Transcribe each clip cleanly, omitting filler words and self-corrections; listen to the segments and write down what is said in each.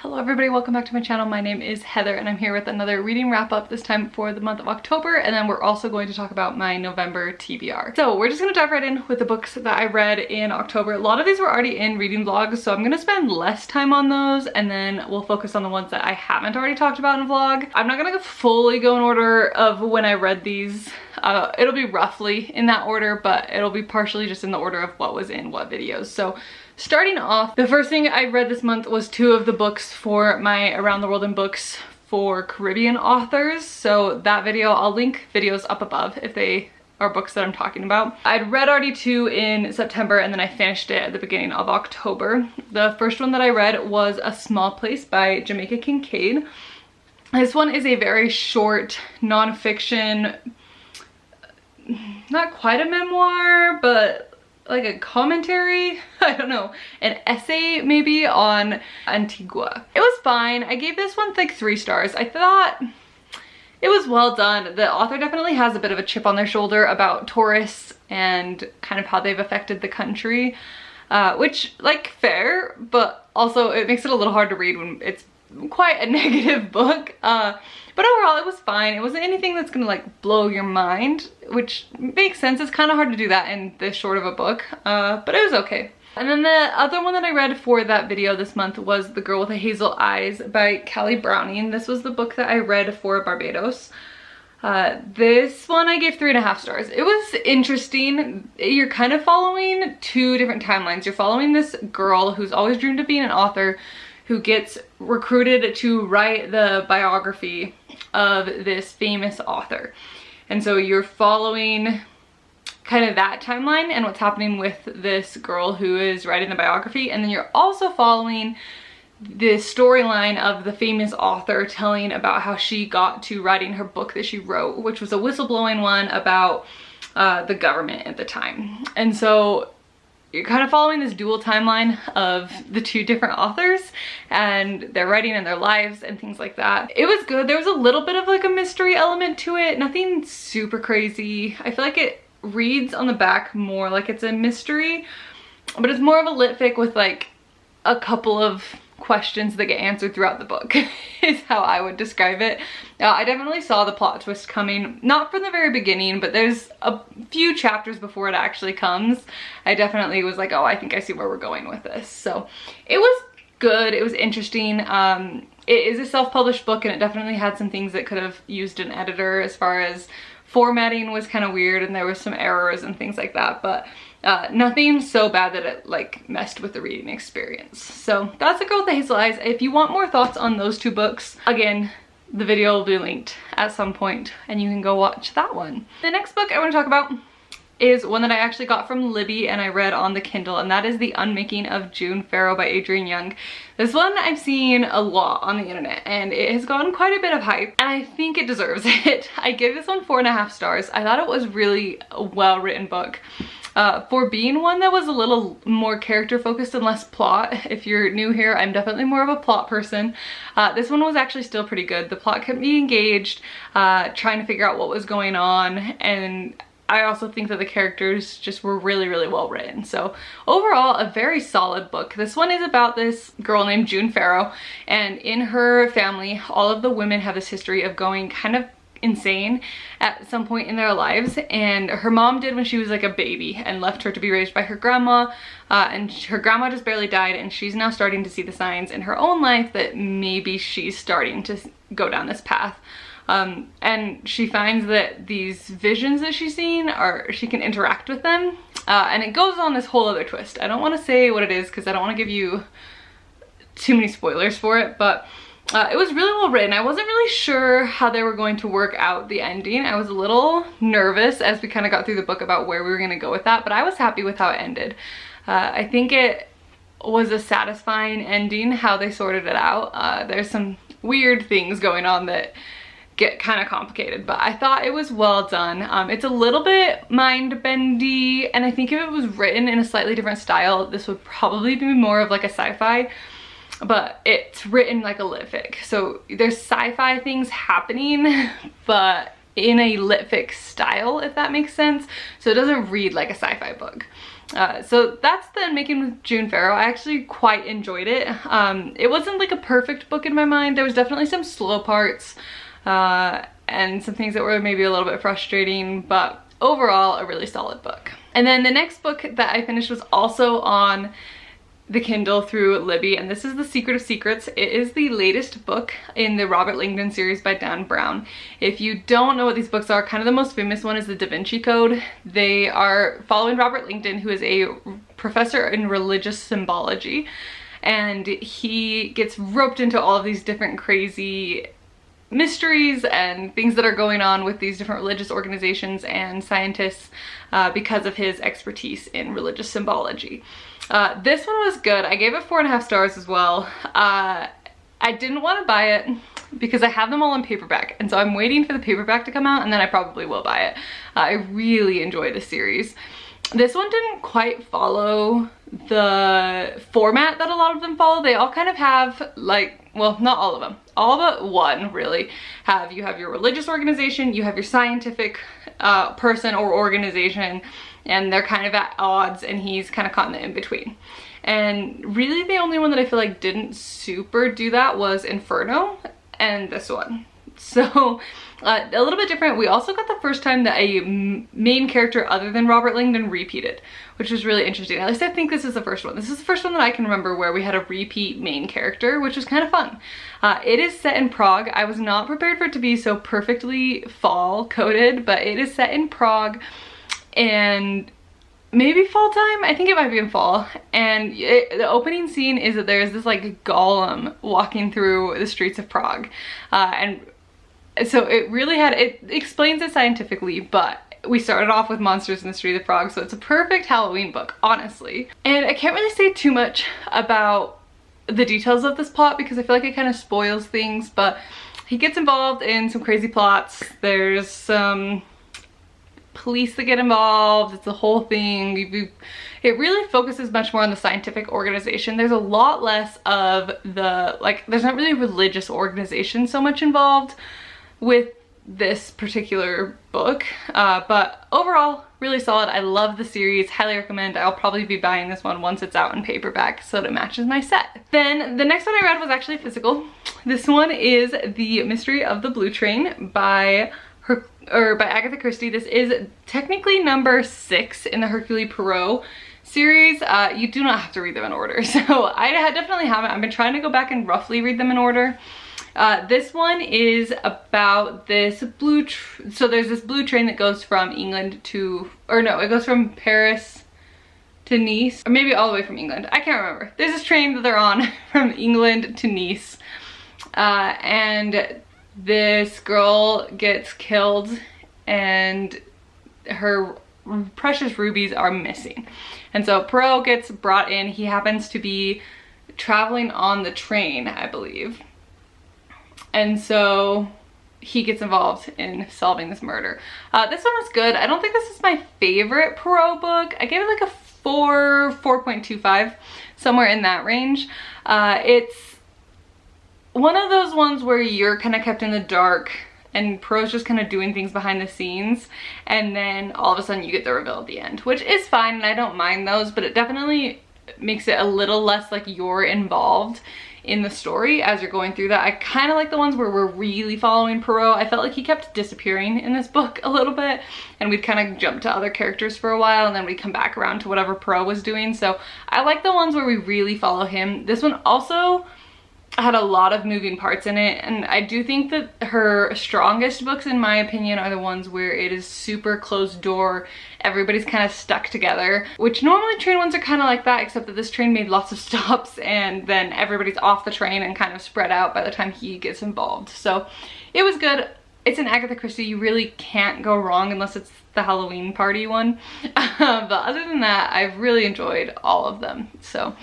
Hello everybody, welcome back to my channel. My name is Heather and I'm here with another reading wrap up, this time for the month of October, and then we're also going to talk about my November TBR. So we're just going to dive right in with the books that I read in October. A lot of these were already in reading vlogs, so I'm going to spend less time on those and then we'll focus on the ones that I haven't already talked about in a vlog. I'm not going to fully go in order of when I read these. It'll be roughly in that order, but it'll be partially just in the order of what was in what videos. So starting off, the first thing I read this month was two of the books for my Around the World in Books for Caribbean authors. So that video, I'll link videos up above if they are books that I'm talking about. I'd read already two in September and then I finished it at the beginning of October. The first one that I read was A Small Place by Jamaica Kincaid. This one is a very short nonfiction, not quite a memoir, but like a commentary, I don't know, an essay maybe on Antigua. It was fine. I gave this one like 3 stars. I thought it was well done. The author definitely has a bit of a chip on their shoulder about tourists and kind of how they've affected the country, which, like, fair, but also it makes it a little hard to read when it's quite a negative book. But overall it was fine. It wasn't anything that's gonna like blow your mind, which makes sense. It's kind of hard to do that in this short of a book, but it was okay. And then the other one that I read for that video this month was The Girl with the Hazel Eyes by Callie Browning. This was the book that I read for Barbados. This one I gave 3.5 stars. It was interesting. You're kind of following 2 different timelines. You're following this girl who's always dreamed of being an author, who gets recruited to write the biography of this famous author. And so you're following kind of that timeline and what's happening with this girl who is writing the biography. And then you're also following the storyline of the famous author telling about how she got to writing her book that she wrote, which was a whistleblowing one about the government at the time. And so you're kind of following this dual timeline of the 2 different authors and their writing and their lives and things like that. It was good. There was a little bit of like a mystery element to it. Nothing super crazy. I feel like it reads on the back more like it's a mystery, but it's more of a lit fic with like a couple of questions that get answered throughout the book is how I would describe it. I definitely saw the plot twist coming, not from the very beginning, but there's a few chapters before it actually comes. I definitely was like, oh, I think I see where we're going with this. So it was good. It was interesting. It is a self-published book and it definitely had some things that could have used an editor, as far as formatting was kind of weird and there was some errors and things like that, but nothing so bad that it like messed with the reading experience. So that's The Girl with the Hazel Eyes. If you want more thoughts on those 2 books, again, the video will be linked at some point and you can go watch that one. The next book I want to talk about is one that I actually got from Libby and I read on the Kindle, and that is The Unmaking of June Farrow by Adrienne Young. This one I've seen a lot on the internet and it has gotten quite a bit of hype and I think it deserves it. I gave this one 4.5 stars. I thought it was really a well-written book. For being one that was a little more character focused and less plot. If you're new here, I'm definitely more of a plot person. This one was actually still pretty good. The plot kept me engaged, trying to figure out what was going on, and I also think that the characters just were really, really well written. So overall, a very solid book. This one is about this girl named June Farrow, and in her family, all of the women have this history of going kind of insane at some point in their lives, and her mom did when she was like a baby and left her to be raised by her grandma, and her grandma just barely died, and she's now starting to see the signs in her own life that maybe she's starting to go down this path. And she finds that these visions that she's seeing she can interact with them, and it goes on this whole other twist. I don't want to say what it is because I don't want to give you too many spoilers for it, but it was really well written. I wasn't really sure how they were going to work out the ending. I was a little nervous as we kind of got through the book about where we were going to go with that, but I was happy with how it ended. I think it was a satisfying ending how they sorted it out. There's some weird things going on that get kind of complicated, but I thought it was well done. It's a little bit mind-bendy, and I think if it was written in a slightly different style, this would probably be more of like a sci-fi, but it's written like a lit fic. So there's sci-fi things happening, but in a lit fic style, if that makes sense. So it doesn't read like a sci-fi book. So that's the Making with June Farrow. I actually quite enjoyed it. It wasn't like a perfect book in my mind. There was definitely some slow parts and some things that were maybe a little bit frustrating, but overall a really solid book. And then the next book that I finished was also on the Kindle through Libby, and this is The Secret of Secrets. It is the latest book in the Robert Langdon series by Dan Brown. If you don't know what these books are, kind of the most famous one is the Da Vinci Code. They are following Robert Langdon, who is a professor in religious symbology, and he gets roped into all of these different crazy mysteries and things that are going on with these different religious organizations and scientists because of his expertise in religious symbology. This one was good. I gave it 4.5 stars as well. I didn't want to buy it because I have them all in paperback, and so I'm waiting for the paperback to come out, and then I probably will buy it. I really enjoy the series. This one didn't quite follow the format that a lot of them follow. They all kind of have, like, well, not all of them, all but one really have, you have your religious organization, you have your scientific person or organization, and they're kind of at odds, and he's kind of caught in the in-between. And really the only one that I feel like didn't super do that was Inferno and this one. So a little bit different. We also got the first time that a main character other than Robert Langdon repeated, which was really interesting. At least I think this is the first one. This is the first one that I can remember where we had a repeat main character, which was kind of fun. It is set in Prague. I was not prepared for it to be so perfectly fall coded, but it is set in Prague and maybe fall time. I think it might be in fall. And the opening scene is that there's this like golem walking through the streets of Prague. And so it really had, it explains it scientifically, but we started off with monsters in the street of Prague, so it's a perfect Halloween book, honestly. And I can't really say too much about the details of this plot because I feel like it kind of spoils things, but he gets involved in some crazy plots. There's some police that get involved. It's the whole thing. It really focuses much more on the scientific organization. There's a lot less of the, like, there's not really religious organization so much involved with this particular book, but overall really solid. I love the series, highly recommend. I'll probably be buying this one once it's out in paperback so that it matches my set. Then the next one I read was actually physical. This one is The Mystery of the Blue Train by Agatha Christie. This is technically number 6 in the Hercule Poirot series. You do not have to read them in order, so I definitely haven't. I've been trying to go back and roughly read them in order. This one is about this so there's this blue train that goes from England to, or no, it goes from Paris to Nice, or maybe all the way from England. I can't remember. There's this train that they're on from England to Nice, and this girl gets killed and her precious rubies are missing. And so Poirot gets brought in. He happens to be traveling on the train, I believe. And so he gets involved in solving this murder. This one was good. I don't think this is my favorite Poirot book. I gave it like a 4.25, somewhere in that range. It's one of those ones where you're kind of kept in the dark and Poirot's just kind of doing things behind the scenes, and then all of a sudden you get the reveal at the end, which is fine and I don't mind those, but it definitely makes it a little less like you're involved in the story as you're going through that. I kind of like the ones where we're really following Poirot. I felt like he kept disappearing in this book a little bit, and we'd kind of jump to other characters for a while and then we'd come back around to whatever Poirot was doing. So I like the ones where we really follow him. This one also had a lot of moving parts in it, and I do think that her strongest books in my opinion are the ones where it is super closed door, everybody's kind of stuck together, which normally train ones are kind of like that, except that this train made lots of stops and then everybody's off the train and kind of spread out by the time he gets involved. So it was good. It's an Agatha Christie. You really can't go wrong unless it's the Halloween party one. But other than that, I've really enjoyed all of them. So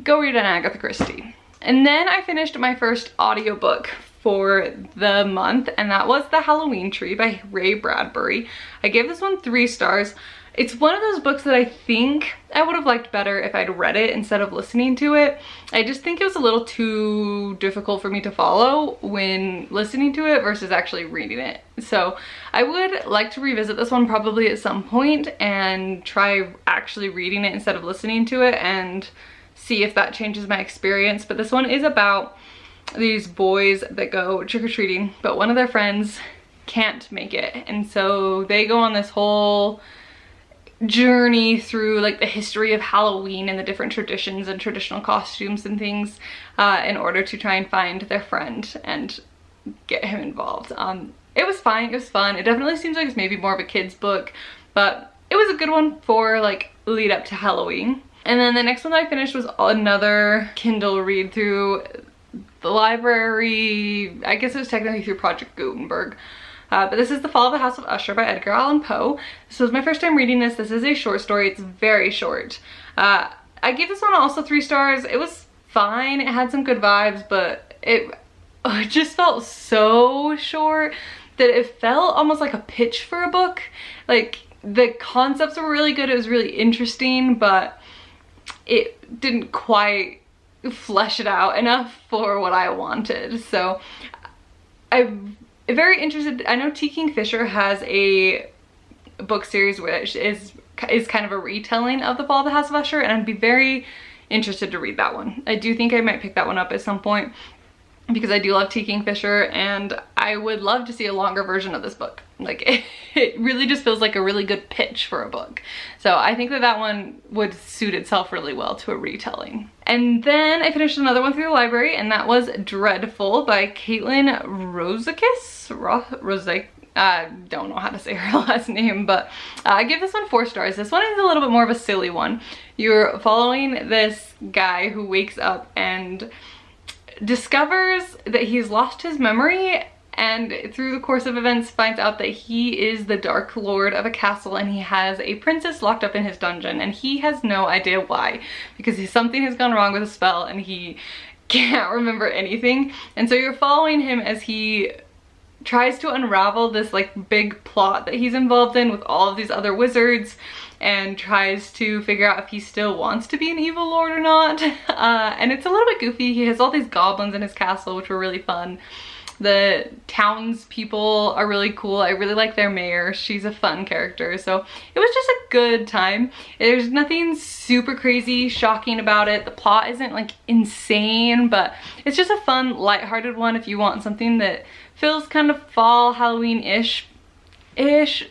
go read an Agatha Christie. And then I finished my first audiobook for the month, and that was The Halloween Tree by Ray Bradbury. I gave this one 3 stars. It's one of those books that I think I would have liked better if I'd read it instead of listening to it. I just think it was a little too difficult for me to follow when listening to it versus actually reading it. So I would like to revisit this one probably at some point and try actually reading it instead of listening to it and see if that changes my experience. But this one is about these boys that go trick-or-treating, but one of their friends can't make it. And so they go on this whole journey through like the history of Halloween and the different traditions and traditional costumes and things in order to try and find their friend and get him involved. It was fine, it was fun. It definitely seems like it's maybe more of a kid's book, but it was a good one for like lead up to Halloween. And then the next one that I finished was another Kindle read through the library. I guess it was technically through Project Gutenberg. But this is The Fall of the House of Usher by Edgar Allan Poe. This was my first time reading this. This is a short story. It's very short. I gave this one also 3 stars. It was fine. It had some good vibes, but it just felt so short that it felt almost like a pitch for a book. Like, the concepts were really good. It was really interesting, but it didn't quite flesh it out enough for what I wanted. So I'm very interested. I know T. Kingfisher has a book series which is kind of a retelling of The Fall of the House of Usher, and I'd be very interested to read that one. I do think I might pick that one up at some point because I do love T. Kingfisher, and I would love to see a longer version of this book. Like, it really just feels like a really good pitch for a book. So I think that that one would suit itself really well to a retelling. And then I finished another one through the library, and that was Dreadful by Caitlin Rozakis. I don't know how to say her last name, but I give this one 4 stars. This one is a little bit more of a silly one. You're following this guy who wakes up and discovers that he's lost his memory, and through the course of events finds out that he is the Dark Lord of a castle, and he has a princess locked up in his dungeon, and he has no idea why, because something has gone wrong with a spell and he can't remember anything. And so you're following him as he tries to unravel this like big plot that he's involved in with all of these other wizards, and tries to figure out if he still wants to be an evil lord or not. And it's a little bit goofy. He has all these goblins in his castle, which were really fun. The townspeople are really cool. I really like their mayor. She's a fun character. So it was just a good time. There's nothing super crazy, shocking about it. The plot isn't like insane, but it's just a fun, lighthearted one if you want something that feels kind of fall, Halloween-ish.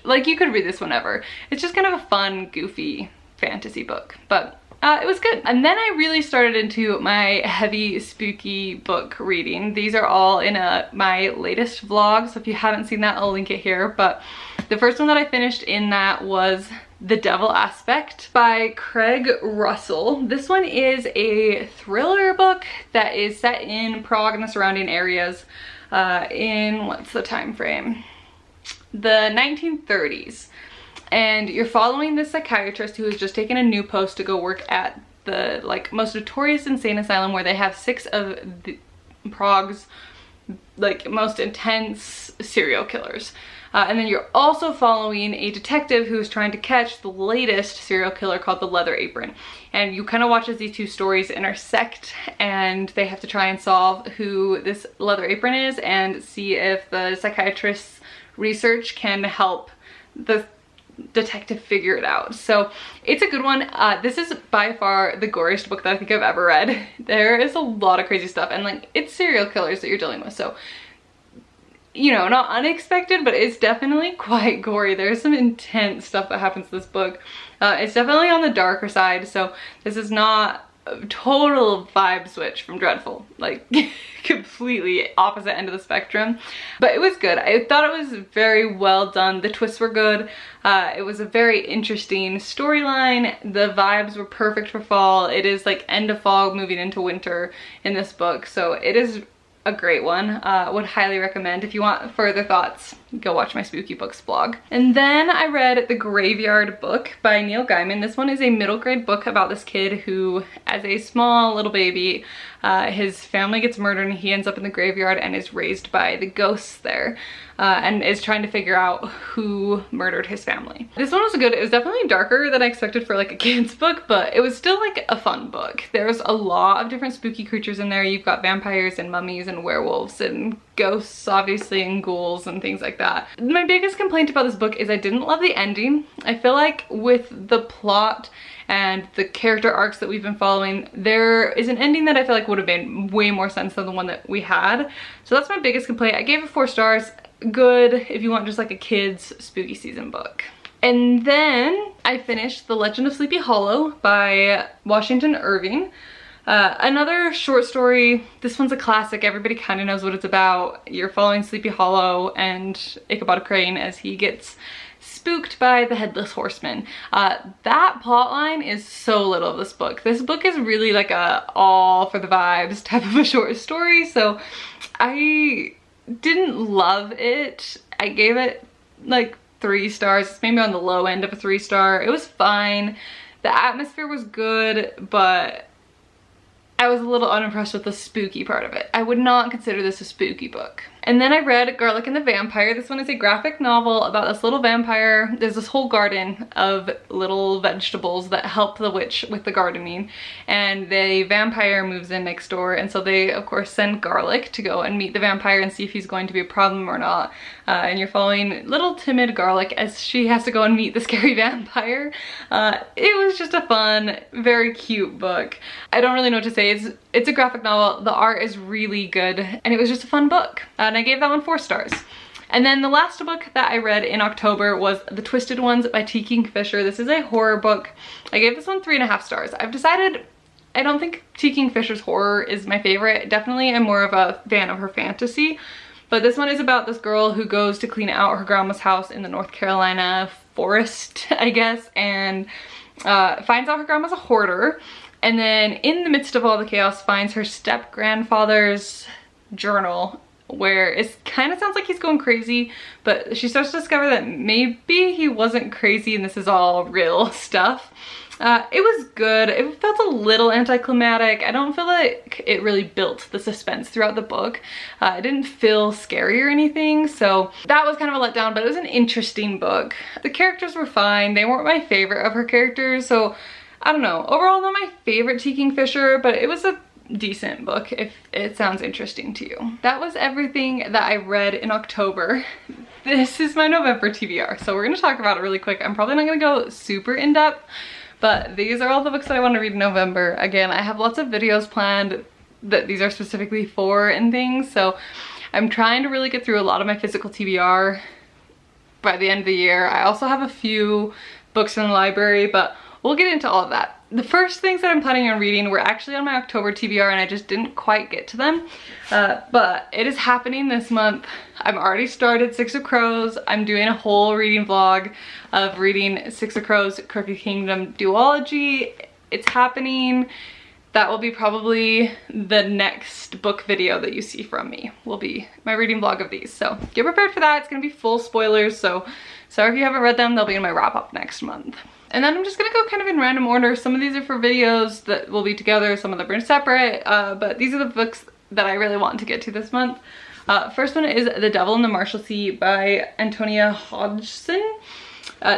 Like, you could read this whenever. It's just kind of a fun, goofy fantasy book, but it was good. And then I really started into my heavy spooky book reading. These are all in my latest vlog, so if you haven't seen that, I'll link it here. But the first one that I finished in that was The Devil Aspect by Craig Russell. This one is a thriller book that is set in Prague and the surrounding areas in, what's the time frame? The 1930s. And you're following this psychiatrist who has just taken a new post to go work at the like most notorious insane asylum, where they have 6 of Prague's like most intense serial killers. And then you're also following a detective who is trying to catch the latest serial killer called the Leather Apron. And you kind of watch as these 2 stories intersect, and they have to try and solve who this Leather Apron is and see if the psychiatrist's research can help the detective figure it out. So it's a good one. This is by far the goriest book that I think I've ever read. There is a lot of crazy stuff, and like, it's serial killers that you're dealing with, so you know, not unexpected, but it's definitely quite gory. There's some intense stuff that happens in this book. It's definitely on the darker side, so this is not a total vibe switch from Dreadful, like completely opposite end of the spectrum, but it was good. I thought it was very well done. The twists were good. It was a very interesting storyline. The vibes were perfect for fall. It is like end of fall moving into winter in this book, so it is a great one. Would highly recommend. If you want further thoughts, go watch my spooky books blog. And then I read The Graveyard Book by Neil Gaiman. This one is a middle grade book about this kid who, as a small little baby, His family gets murdered and he ends up in the graveyard and is raised by the ghosts there, and is trying to figure out who murdered his family. This one was good. It was definitely darker than I expected for like a kid's book, but it was still like a fun book. There's a lot of different spooky creatures in there. You've got vampires and mummies and werewolves and ghosts, obviously, and ghouls and things like that. My biggest complaint about this book is I didn't love the ending. I feel like with the plot and the character arcs that we've been following, there is an ending that I feel like would have made way more sense than the one that we had. So that's my biggest complaint. I gave it 4 stars. Good if you want just like a kid's spooky season book. And then I finished The Legend of Sleepy Hollow by Washington Irving. Another short story. This one's a classic. Everybody kind of knows what it's about. You're following Sleepy Hollow and Ichabod Crane as he gets spooked by the Headless Horseman. That plotline is so little of this book. This book is really like a all for the vibes type of a short story, so I didn't love it. I gave it like 3 stars. It's maybe on the low end of a 3-star. It was fine. The atmosphere was good, but I was a little unimpressed with the spooky part of it. I would not consider this a spooky book. And then I read Garlic and the Vampire. This one is a graphic novel about this little vampire. There's this whole garden of little vegetables that help the witch with the gardening. And the vampire moves in next door. And so they, of course, send Garlic to go and meet the vampire and see if he's going to be a problem or not. And you're following little timid Garlic as she has to go and meet the scary vampire. It was just a fun, very cute book. I don't really know what to say. It's a graphic novel. The art is really good. And it was just a fun book. And I gave that one 4 stars. And then the last book that I read in October was The Twisted Ones by T. Kingfisher. This is a horror book. I gave this one 3.5 stars. I've decided I don't think T. Kingfisher's horror is my favorite. Definitely I'm more of a fan of her fantasy. But this one is about this girl who goes to clean out her grandma's house in the North Carolina forest, I guess, and finds out her grandma's a hoarder. And then in the midst of all the chaos finds her step-grandfather's journal, where it kind of sounds like he's going crazy, but she starts to discover that maybe he wasn't crazy and this is all real stuff. It was good. It felt a little anticlimactic. I don't feel like it really built the suspense throughout the book. It didn't feel scary or anything, so that was kind of a letdown, but it was an interesting book. The characters were fine. They weren't my favorite of her characters, so I don't know. Overall, not my favorite T. Kingfisher, but it was a decent book if it sounds interesting to you. That was everything that I read in October. This is my November TBR, so we're gonna talk about it really quick. I'm probably not gonna go super in-depth, but these are all the books that I want to read in November. Again, I have lots of videos planned that these are specifically for and things, so I'm trying to really get through a lot of my physical TBR by the end of the year. I also have a few books in the library, but we'll get into all of that. The first things that I'm planning on reading were actually on my October TBR and I just didn't quite get to them. But it is happening this month. I've already started Six of Crows. I'm doing a whole reading vlog of reading Six of Crows Crooked Kingdom duology. It's happening. That will be probably the next book video that you see from me. Will be my reading vlog of these. So get prepared for that. It's gonna be full spoilers. So sorry if you haven't read them. They'll be in my wrap up next month. And then I'm just gonna go kind of in random order. Some of these are for videos that will be together, some of them are separate, but these are the books that I really want to get to this month. First one is The Devil in the Marshalsea by Antonia Hodgson.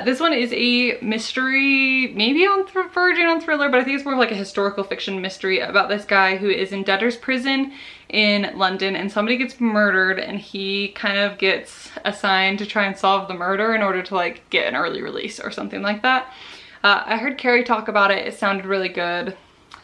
This one is a mystery, maybe verging on thriller, but I think it's more of like a historical fiction mystery about this guy who is in debtor's prison in London and somebody gets murdered and he kind of gets assigned to try and solve the murder in order to like get an early release or something like that. I heard Carrie talk about it. It sounded really good.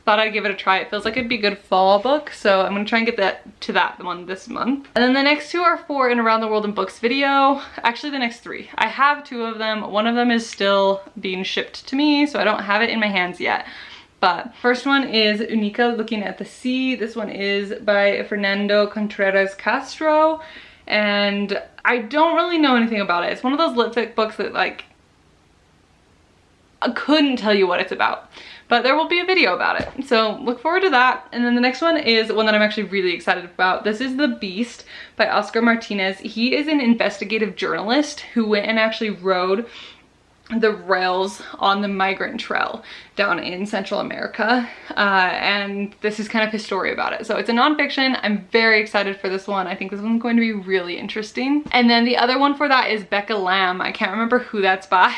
Thought I'd give it a try. It feels like it'd be a good fall book, so I'm gonna try and get that one this month. And then the next 2 are for an Around the World in Books video. Actually, the next 3. I have 2 of them. One of them is still being shipped to me, so I don't have it in my hands yet. But first one is Unica Looking at the Sea. This one is by Fernando Contreras Castro, and I don't really know anything about it. It's one of those lit fic books that like I couldn't tell you what it's about. But there will be a video about it, so look forward to that. And then the next one is one that I'm actually really excited about. This is The Beast by Oscar Martinez. He is an investigative journalist who went and actually rode the rails on the migrant trail down in Central America, and this is kind of his story about it. So it's a nonfiction. I'm very excited for this one. I think this one's going to be really interesting. And then the other one for that is Becca Lamb. I can't remember who that's by,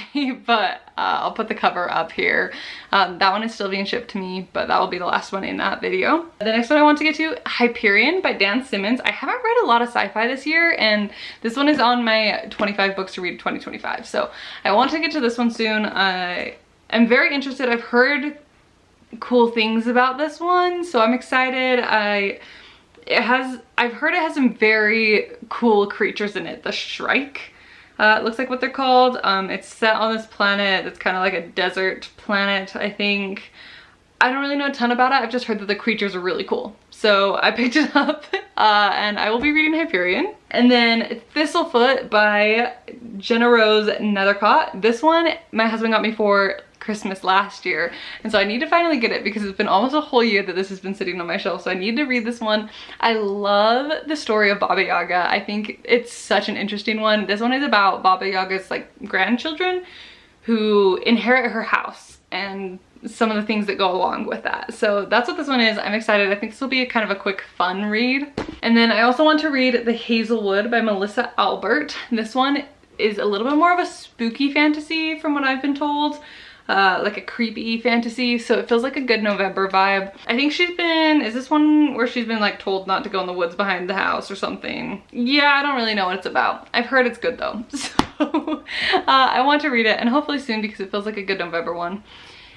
but I'll put the cover up here. That one is still being shipped to me, but that will be the last one in that video. The next one I want to get to, Hyperion by Dan Simmons. I haven't read a lot of sci-fi this year, and this one is on my 25 books to read 2025. So I want to get to this one soon. I'm very interested. I've heard cool things about this one, so I'm excited. I've heard it has some very cool creatures in it. The Shrike, it looks like what they're called. It's set on this planet that's kind of like a desert planet, I think. I don't really know a ton about it. I've just heard that the creatures are really cool. So I picked it up, and I will be reading Hyperion. And then Thistlefoot by Jenna Rose Nethercott. This one, my husband got me for Christmas last year, and so I need to finally get it because it's been almost a whole year that this has been sitting on my shelf, so I need to read this one. I love the story of Baba Yaga. I think it's such an interesting one. This one is about Baba Yaga's like grandchildren who inherit her house and some of the things that go along with that. So that's what this one is. I'm excited. I think this will be a kind of a quick fun read. And then I also want to read The Hazelwood by Melissa Albert. This one is a little bit more of a spooky fantasy from what I've been told. Like a creepy fantasy, so it feels like a good November vibe. I think is this one where she's been like told not to go in the woods behind the house or something? Yeah, I don't really know what it's about. I've heard it's good though, so I want to read it, and hopefully soon because it feels like a good November one.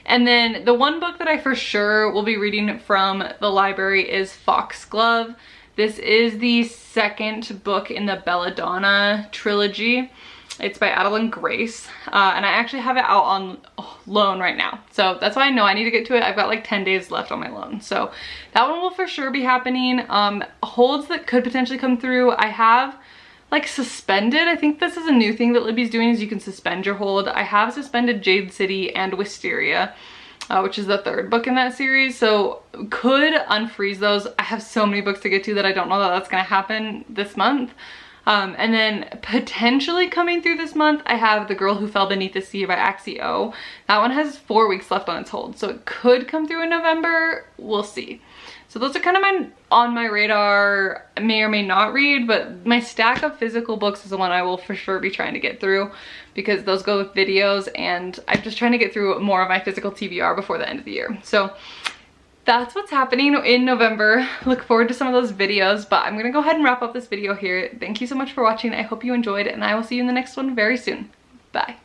And then the one book that I for sure will be reading from the library is Foxglove. This is the second book in the Belladonna trilogy. It's by Adeline Grace, and I actually have it out on loan right now. So that's why I know I need to get to it. I've got like 10 days left on my loan. So that one will for sure be happening. Holds that could potentially come through. I have like suspended, I think this is a new thing that Libby's doing, is you can suspend your hold. I have suspended Jade City and Wisteria, which is the third book in that series. So could unfreeze those. I have so many books to get to that I don't know that that's gonna happen this month. And then potentially coming through this month, I have The Girl Who Fell Beneath the Sea by Axio. That one has 4 weeks left on its hold, so it could come through in November. We'll see. So those are kind of on my radar, may or may not read, but my stack of physical books is the one I will for sure be trying to get through because those go with videos, and I'm just trying to get through more of my physical TBR before the end of the year. So that's what's happening in November. Look forward to some of those videos, but I'm gonna go ahead and wrap up this video here. Thank you so much for watching. I hope you enjoyed, and I will see you in the next one very soon. Bye.